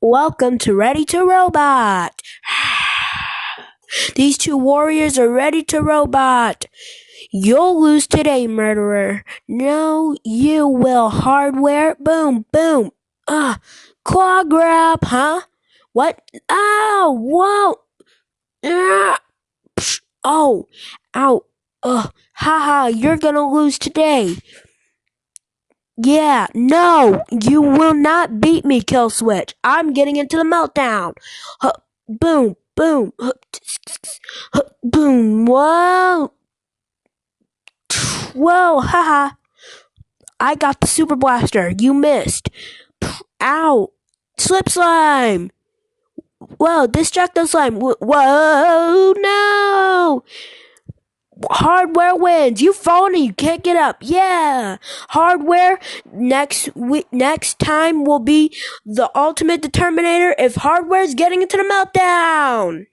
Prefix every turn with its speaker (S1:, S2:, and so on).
S1: Welcome to Ready to Robot. These two warriors are ready to robot. You'll lose today, murderer. No, you will. Hardware. Boom, boom. Claw grab, huh? What? Ow, whoa. Oh, ow. Haha, you're gonna lose today. Yeah, no, you will not beat me, Kill Switch. I'm getting into the meltdown. Boom, boom, boom, whoa. Whoa, haha. I got the super blaster. You missed. Ow. Slip slime. Whoa, destructo slime. Whoa, no. Hardware wins. You've fallen and you can't get up. Yeah. Hardware next time will be the ultimate determinator if Hardware's getting into the meltdown.